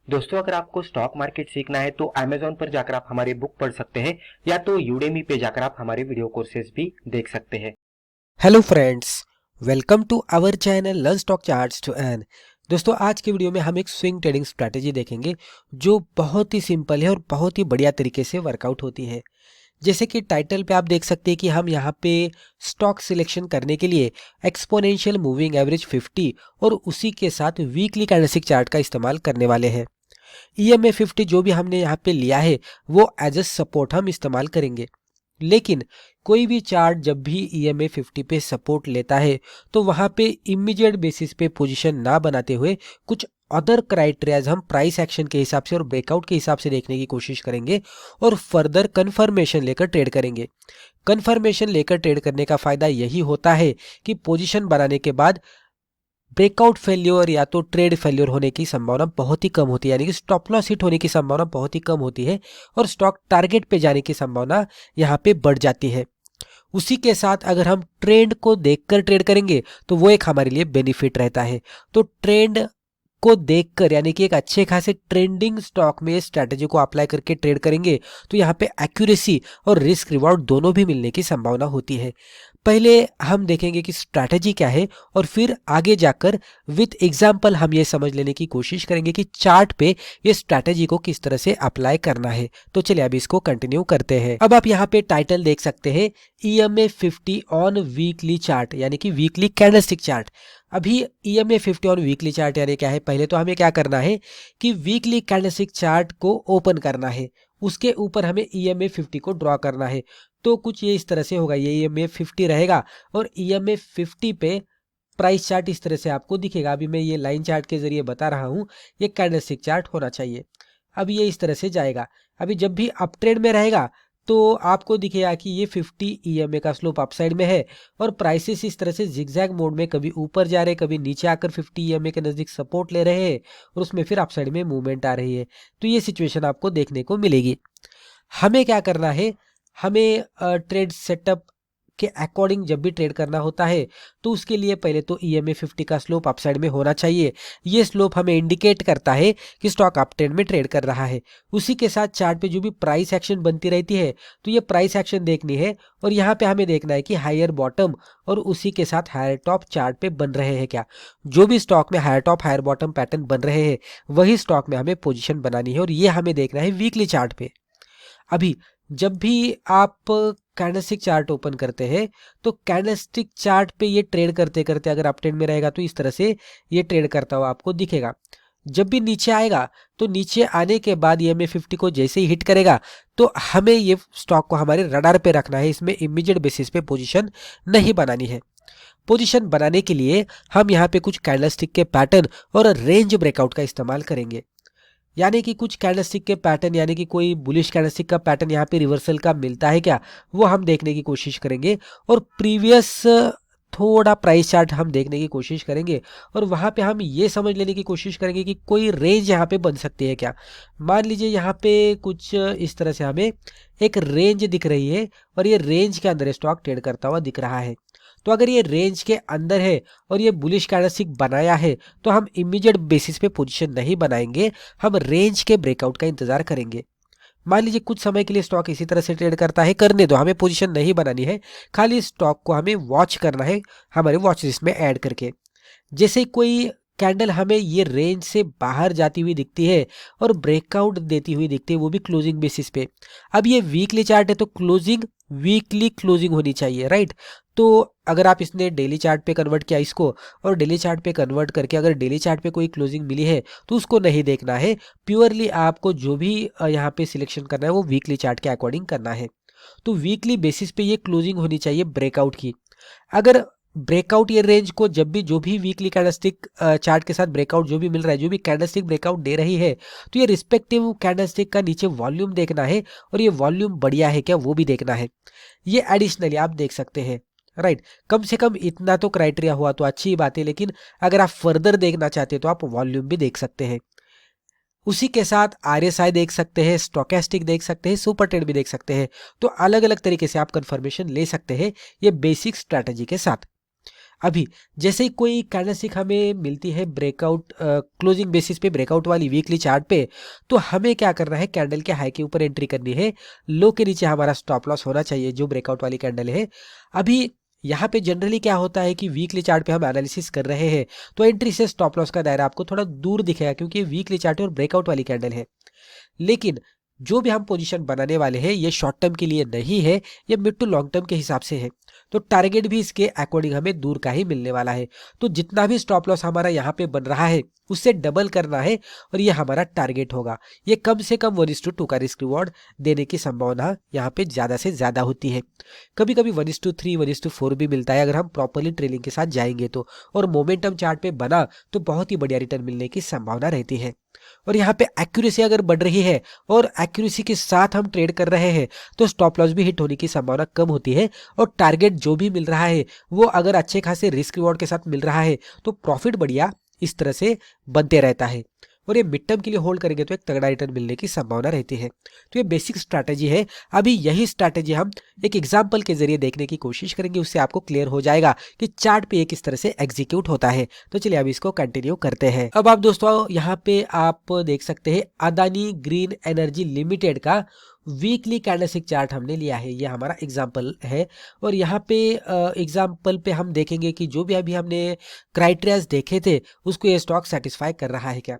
दोस्तों, अगर आपको स्टॉक मार्केट सीखना है तो Amazon पर जाकर आप हमारे बुक पढ़ सकते हैं या तो Udemy पे जाकर आप हमारे वीडियो कोर्सेज भी देख सकते हैं। Hello friends, welcome to our channel learn stock charts to earn. दोस्तों, आज की वीडियो में हम एक स्विंग ट्रेडिंग स्ट्रैटेजी देखेंगे जो बहुत ही सिंपल है और बहुत ही बढ़िया तरीके से वर्कआउट होती है। जैसे कि टाइटल पे आप देख सकते हैं कि हम यहाँ पे स्टॉक सिलेक्शन करने के लिए एक्सपोनेंशियल मूविंग एवरेज 50 और उसी के साथ वीकली कैंडलस्टिक चार्ट का इस्तेमाल करने वाले हैं। EMA 50 जो भी हमने यहाँ पे लिया है वो एज अ सपोर्ट हम इस्तेमाल करेंगे, लेकिन कोई भी चार्ट जब भी EMA 50 पे सपोर्ट लेता है तो वहाँ पे इमीडिएट बेसिस पे पोजीशन ना बनाते हुए कुछ अदर क्राइटेरियाज हम प्राइस एक्शन के हिसाब से और ब्रेकआउट के हिसाब से देखने की कोशिश करेंगे और फर्दर कंफर्मेशन लेकर ट्रेड करेंगे। कंफर्मेशन लेकर ट्रेड करने का फायदा यही होता है कि पोजीशन बनाने के बाद ब्रेकआउट फेल्योर या तो ट्रेड फेल्योर होने की संभावना बहुत ही कम होती है, यानी कि स्टॉप लॉस हिट होने की संभावना बहुत ही कम होती है और स्टॉक टारगेट पे जाने की संभावना यहाँ पे बढ़ जाती है। उसी के साथ अगर हम ट्रेंड को देखकर ट्रेड करेंगे तो वो एक हमारे लिए बेनिफिट रहता है। तो ट्रेंड को देखकर, यानी कि एक अच्छे खासे ट्रेंडिंग स्टॉक में स्ट्रैटेजी को अप्लाई करके ट्रेड करेंगे तो यहाँ पे एक्यूरेसी और रिस्क रिवॉर्ड दोनों भी मिलने की संभावना होती है। पहले हम देखेंगे कि स्ट्रैटेजी क्या है और फिर आगे जाकर विथ एग्जांपल हम ये समझ लेने की कोशिश करेंगे कि चार्ट पे ये स्ट्रैटेजी को किस तरह से अप्लाई करना है। तो चलिए अभी इसको कंटिन्यू करते हैं। अब आप यहाँ पे टाइटल देख सकते हैं, EMA 50 ऑन वीकली चार्ट, यानी कि वीकली कैंडलस्टिक चार्ट। अभी EMA 50 ऑन वीकली चार्ट यानी क्या है, पहले तो हमें क्या करना है कि वीकली कैंडलस्टिक चार्ट को ओपन करना है, उसके ऊपर हमें EMA 50 को ड्रॉ करना है। तो कुछ ये इस तरह से होगा, ये EMA 50 रहेगा और EMA 50 पे प्राइस चार्ट इस तरह से आपको दिखेगा। अभी मैं ये लाइन चार्ट के जरिए बता रहा हूँ, ये कैंडलस्टिक चार्ट होना चाहिए। अब ये इस तरह से जाएगा। अभी जब भी अप ट्रेंड में रहेगा तो आपको दिखेगा कि ये 50 EMA का स्लोप अपसाइड में है और प्राइसेस इस तरह से जिगजैग मोड में कभी ऊपर जा रहे हैं, कभी नीचे आकर 50 EMA के नज़दीक सपोर्ट ले रहे हैं और उसमें फिर अपसाइड में मूवमेंट आ रही है। तो ये सिचुएशन आपको देखने को मिलेगी। हमें क्या करना है, हमें ट्रेड सेटअप के अकॉर्डिंग जब भी ट्रेड करना होता है तो उसके लिए पहले तो EMA 50 का स्लोप अपसाइड में होना चाहिए। ये स्लोप हमें इंडिकेट करता है कि स्टॉक अप ट्रेंड में ट्रेड कर रहा है। उसी के साथ चार्ट पे जो भी प्राइस एक्शन बनती रहती है तो ये प्राइस एक्शन देखनी है और यहाँ पे हमें देखना है कि हायर बॉटम और उसी के साथ हायर टॉप चार्ट पे बन रहे हैं क्या। जो भी स्टॉक में higher top higher bottom pattern बन रहे हैं वही स्टॉक में हमें पोजिशन बनानी है और ये हमें देखना है वीकली चार्ट पे। अभी जब भी आप कैंडलस्टिक चार्ट ओपन करते हैं तो कैंडलस्टिक चार्ट पे ये ट्रेड करते करते अगर अप ट्रेंड में रहेगा तो इस तरह से ये ट्रेड करता हुआ आपको दिखेगा। जब भी नीचे आएगा तो नीचे आने के बाद EMA 50 को जैसे ही हिट करेगा तो हमें ये स्टॉक को हमारे रडार पे रखना है, इसमें इमीडिएट बेसिस पे पोजीशन नहीं बनानी है। पोजीशन बनाने के लिए हम यहाँ पे कुछ कैंडलस्टिक के पैटर्न और रेंज ब्रेकआउट का इस्तेमाल करेंगे, यानी कि कुछ कैंडलस्टिक के पैटर्न, यानी कि कोई बुलिश कैंडलस्टिक का पैटर्न यहाँ पे रिवर्सल का मिलता है क्या, वो हम देखने की कोशिश करेंगे और प्रीवियस थोड़ा प्राइस चार्ट हम देखने की कोशिश करेंगे और वहाँ पे हम ये समझ लेने की कोशिश करेंगे कि कोई रेंज यहाँ पे बन सकती है क्या। मान लीजिए यहाँ पे कुछ इस तरह से हमें एक रेंज दिख रही है और ये रेंज के अंदर स्टॉक ट्रेड करता हुआ दिख रहा है। तो अगर ये रेंज के अंदर है और ये बुलिश कैंडलस्टिक बनाया है तो हम इमीडिएट बेसिस पे पोजीशन नहीं बनाएंगे, हम रेंज के ब्रेकआउट का इंतजार करेंगे। मान लीजिए कुछ समय के लिए स्टॉक इसी तरह से ट्रेड करता है, करने दो, हमें पोजीशन नहीं बनानी है, खाली स्टॉक को हमें वॉच करना है हमारे वॉच लिस्ट में ऐड करके। जैसे कोई कैंडल हमें ये रेंज से बाहर जाती हुई दिखती है और ब्रेकआउट देती हुई दिखती है, वो भी क्लोजिंग बेसिस पे। अब ये वीकली चार्ट है तो क्लोजिंग वीकली क्लोजिंग होनी चाहिए, राइट। तो अगर आप इसने डेली चार्ट पे कन्वर्ट किया इसको और डेली चार्ट पे कन्वर्ट करके अगर डेली चार्ट पे कोई क्लोजिंग मिली है तो उसको नहीं देखना है, प्योरली आपको जो भी यहाँ पे सिलेक्शन करना है वो वीकली चार्ट के अकॉर्डिंग करना है। तो वीकली बेसिस पे ये क्लोजिंग होनी चाहिए ब्रेकआउट की। अगर ब्रेकआउट ये रेंज को जब भी जो भी वीकली कैंडलस्टिक चार्ट के साथ ब्रेकआउट जो भी मिल रहा है, जो भी कैंडलस्टिक ब्रेकआउट दे रही है, तो ये रिस्पेक्टिव कैंडलस्टिक का नीचे वॉल्यूम देखना है और ये वॉल्यूम बढ़िया है क्या वो भी देखना है। ये एडिशनली आप देख सकते हैं, राइट। कम से कम इतना तो क्राइटेरिया हुआ तो अच्छी बात है, लेकिन अगर आप फर्दर देखना चाहते हैं तो आप वॉल्यूम भी देख सकते हैं। उसी के साथ RSI देख सकते हैं, स्टोकेस्टिक देख सकते हैं, सुपर ट्रेड भी देख सकते हैं। तो अलग अलग तरीके से आप कंफर्मेशन ले सकते हैं ये बेसिक स्ट्रैटेजी के साथ। अभी जैसे ही कोई कैंडलस्टिक हमें मिलती है ब्रेकआउट क्लोजिंग बेसिस पे ब्रेकआउट वाली वीकली चार्ट पे, तो हमें क्या करना है, कैंडल के हाई के ऊपर एंट्री करनी है। लो के नीचे हमारा स्टॉप लॉस होना चाहिए जो ब्रेकआउट वाली कैंडल है। अभी यहाँ पे जनरली क्या होता है कि वीकली चार्ट पे हम एनालिसिस कर रहे हैं तो एंट्री से स्टॉप लॉस का दायरा आपको थोड़ा दूर दिखेगा क्योंकि ये वीकली चार्ट है और ब्रेकआउट वाली कैंडल है। लेकिन जो भी हम पोजीशन बनाने वाले हैं ये शॉर्ट टर्म के लिए नहीं है, ये मिड टू लॉन्ग टर्म के हिसाब से है। तो टारगेट भी इसके अकॉर्डिंग हमें दूर का ही मिलने वाला है। तो जितना भी स्टॉप लॉस हमारा यहाँ पे बन रहा है उससे डबल करना है और ये हमारा टारगेट होगा। ये कम से कम 1:2 का रिस्क रिवॉर्ड देने की संभावना यहाँ पे ज़्यादा से ज़्यादा होती है। कभी कभी 1:3 1:4 भी मिलता है अगर हम प्रॉपरली ट्रेलिंग के साथ जाएंगे तो। और मोमेंटम चार्ट पे बना तो बहुत ही बढ़िया रिटर्न मिलने की संभावना रहती है। और यहाँ पे एक्यूरेसी अगर बढ़ रही है और एक्यूरेसी के साथ हम ट्रेड कर रहे हैं तो स्टॉप लॉस भी हिट होने की संभावना कम होती है। और टारगेट जो भी मिल रहा है वो अगर अच्छे खासे रिस्क रिवॉर्ड के साथ मिल रहा है तो प्रॉफिट बढ़िया इस तरह से बनते रहता है। और ये मिड टर्म के लिए होल्ड करेंगे तो एक तगड़ा रिटर्न मिलने की संभावना रहती है। तो ये बेसिक स्ट्रैटेजी है। अभी यही स्ट्रैटेजी हम एक एग्जांपल के जरिए देखने की कोशिश करेंगे, उससे आपको क्लियर हो जाएगा कि चार्ट पे ये किस तरह से एग्जीक्यूट होता है। तो चलिए अभी इसको कंटिन्यू करते हैं। अब आप दोस्तों यहाँ पे आप देख सकते हैं अदानी ग्रीन एनर्जी लिमिटेड का वीकली कैंडलस्टिक चार्ट हमने लिया है। ये हमारा एग्जाम्पल है और यहाँ पे एग्जाम्पल पे हम देखेंगे कि जो भी अभी हमने क्राइटेरियाज देखे थे उसको ये स्टॉक सेटिस्फाई कर रहा है क्या।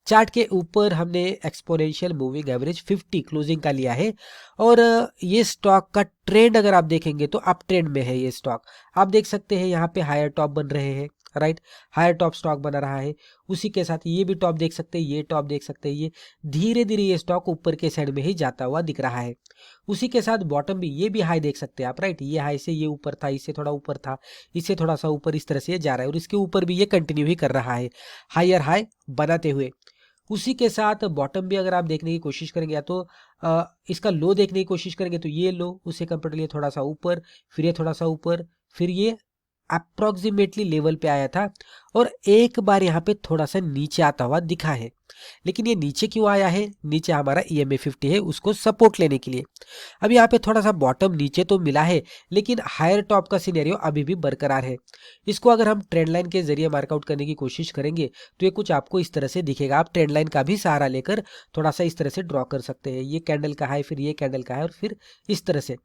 चार्ट के ऊपर हमने एक्सपोनेंशियल मूविंग एवरेज 50 क्लोजिंग का लिया है और ये स्टॉक का ट्रेंड अगर आप देखेंगे तो अप ट्रेंड में है ये स्टॉक। आप देख सकते हैं यहाँ पे हायर टॉप बन रहे हैं, राइट, हायर टॉप स्टॉक बना रहा है। उसी के साथ ये भी टॉप देख सकते हैं, ये टॉप देख सकते हैं। ये धीरे धीरे ये स्टॉक ऊपर के साइड में ही जाता हुआ दिख रहा है। उसी के साथ बॉटम भी ये भी हाई देख सकते हैं आप, राइट, ये हाई से ये ऊपर था, इससे थोड़ा ऊपर था, इससे थोड़ा सा ऊपर, इस तरह से ये जा रहा है और इसके ऊपर भी ये कंटिन्यू ही कर रहा है हायर हाई बनाते हुए। उसी के साथ बॉटम भी अगर आप देखने की कोशिश करेंगे या तो इसका लो देखने की कोशिश करेंगे तो ये लो उससे कंपेरेटिवली थोड़ा सा ऊपर, फिर ये थोड़ा सा ऊपर, फिर ये अप्रोक्सीमेटली लेवल पे आया था और एक बार यहाँ पे थोड़ा सा नीचे आता हुआ दिखा है। लेकिन ये नीचे क्यों आया है, नीचे हमारा EMA 50 है उसको सपोर्ट लेने के लिए। अब यहाँ पे थोड़ा सा बॉटम नीचे तो मिला है लेकिन हायर टॉप का सिनेरियो अभी भी बरकरार है। इसको अगर हम ट्रेंड लाइन के जरिए मार्कआउट करने की कोशिश करेंगे तो ये कुछ आपको इस तरह से दिखेगा। आप ट्रेंड लाइन का भी सहारा लेकर थोड़ा सा इस तरह से ड्रॉ कर सकते हैं। ये कैंडल का है, फिर ये कैंडल का है और फिर इस तरह से।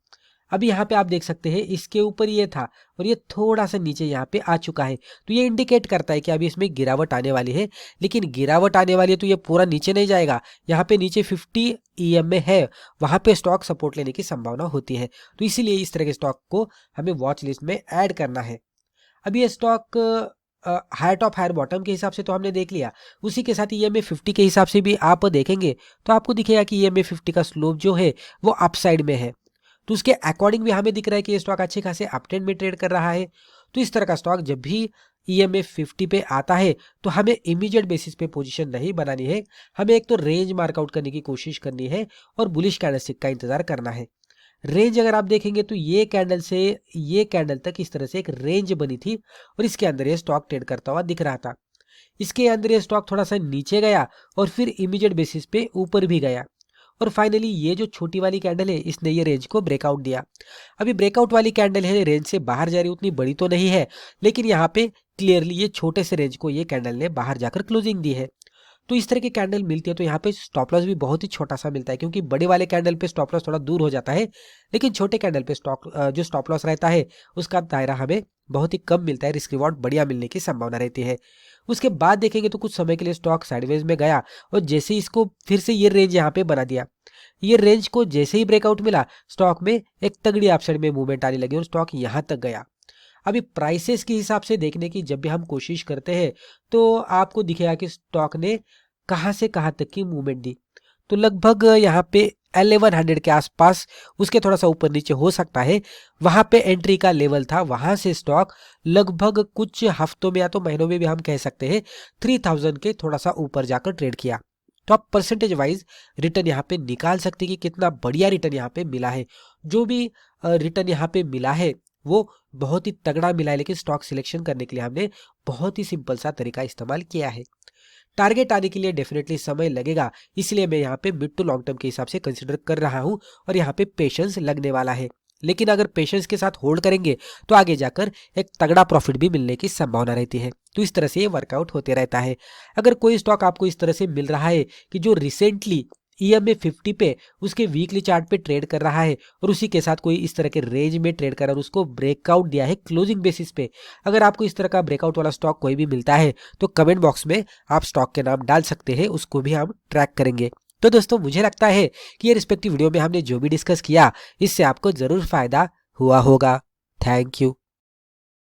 अभी यहाँ पे आप देख सकते हैं इसके ऊपर ये था और ये थोड़ा सा नीचे यहाँ पे आ चुका है तो ये इंडिकेट करता है कि अभी इसमें गिरावट आने वाली है। लेकिन गिरावट आने वाली है तो ये पूरा नीचे नहीं जाएगा। यहाँ पे नीचे 50 EMA है, वहाँ पे स्टॉक सपोर्ट लेने की संभावना होती है। तो इसीलिए इस तरह के स्टॉक को हमें वॉच लिस्ट में ऐड करना है। अभी ये stock higher top higher bottom के हिसाब से तो हमने देख लिया, उसी के साथ EMA 50 के हिसाब से भी आप देखेंगे तो आपको दिखेगा कि EMA 50 का स्लोप जो है वो अपसाइड में है। तो उसके अकॉर्डिंग भी हमें दिख रहा है कि ये स्टॉक अच्छे खासे अपट्रेंड में ट्रेड कर रहा है। तो इस तरह का स्टॉक जब भी EMA 50 पे आता है तो हमें इमीडिएट बेसिस पे पोजीशन नहीं बनानी है। हमें एक तो रेंज मार्कआउट करने की कोशिश करनी है और बुलिश कैंडलस्टिक का इंतजार करना है। रेंज अगर आप देखेंगे तो ये कैंडल से ये कैंडल तक इस तरह से एक रेंज बनी थी और इसके अंदर ये स्टॉक ट्रेड करता हुआ दिख रहा था। इसके अंदर ये स्टॉक थोड़ा सा नीचे गया और फिर इमीडिएट बेसिस पे ऊपर भी गया और फाइनली ये जो छोटी वाली कैंडल है इसने ये रेंज को ब्रेकआउट दिया। अभी ब्रेकआउट वाली कैंडल है, रेंज से बाहर जा रही, उतनी बड़ी तो नहीं है लेकिन यहाँ पे क्लियरली ये छोटे से रेंज को ये कैंडल ने बाहर जाकर क्लोजिंग दी है। तो इस तरह की कैंडल मिलती है तो यहाँ पे स्टॉप लॉस भी बहुत ही छोटा सा मिलता है क्योंकि बड़े वाले कैंडल पे स्टॉप लॉस थोड़ा दूर हो जाता है लेकिन छोटे कैंडल पे जो स्टॉप लॉस रहता है उसका दायरा हमें बहुत ही कम मिलता है, रिस्क रिवॉर्ड बढ़िया मिलने की संभावना रहती है। उसके बाद देखेंगे तो कुछ समय के लिए स्टॉक साइडवेज में गया और जैसे इसको फिर से ये रेंज यहाँ पे बना दिया। ये रेंज को जैसे ही ब्रेकआउट मिला स्टॉक में एक तगड़ी अपसाइड में मूवमेंट आने लगी और स्टॉक यहाँ तक गया। अभी प्राइसेस के हिसाब से देखने की जब भी हम कोशिश करते हैं तो आपको दिखेगा कि स्टॉक ने कहाँ से कहाँ तक की मूवमेंट दी। तो लगभग यहाँ पे 1100 के आसपास, उसके थोड़ा सा ऊपर नीचे हो सकता है, वहां पे एंट्री का लेवल था। वहां से स्टॉक लगभग कुछ हफ्तों में या तो महीनों में भी हम कह सकते हैं 3000 के थोड़ा सा ऊपर जाकर ट्रेड किया। तो आप परसेंटेज वाइज रिटर्न यहाँ पे निकाल सकते हैं कि कितना बढ़िया रिटर्न यहाँ पे मिला है। जो भी रिटर्न यहाँ पे मिला है वो बहुत ही तगड़ा मिला है लेकिन स्टॉक सिलेक्शन करने के लिए हमने बहुत ही सिंपल सा तरीका इस्तेमाल किया है। टारगेट आने के लिए डेफिनेटली समय लगेगा, इसलिए मैं यहाँ पे मिड टू लॉन्ग टर्म के हिसाब से कंसिडर कर रहा हूँ और यहाँ पे पेशेंस लगने वाला है। लेकिन अगर पेशेंस के साथ होल्ड करेंगे तो आगे जाकर एक तगड़ा प्रॉफिट भी मिलने की संभावना रहती है। तो इस तरह से ये वर्कआउट होते रहता है। अगर कोई स्टॉक आपको इस तरह से मिल रहा है कि जो रिसेंटली EMA 50 पे उसके वीकली चार्ट पे ट्रेड कर रहा है और उसी के साथ कोई इस तरह के रेंज में ट्रेड कर रहा है और उसको ब्रेकआउट दिया है क्लोजिंग बेसिस पे, अगर आपको इस तरह का ब्रेकआउट वाला स्टॉक कोई भी मिलता है तो कमेंट बॉक्स में आप स्टॉक के नाम डाल सकते हैं, उसको भी हम ट्रैक करेंगे। तो दोस्तों मुझे लगता है कि ये रिस्पेक्टिव वीडियो में हमने जो भी डिस्कस किया इससे आपको जरूर फायदा हुआ होगा। Thank you.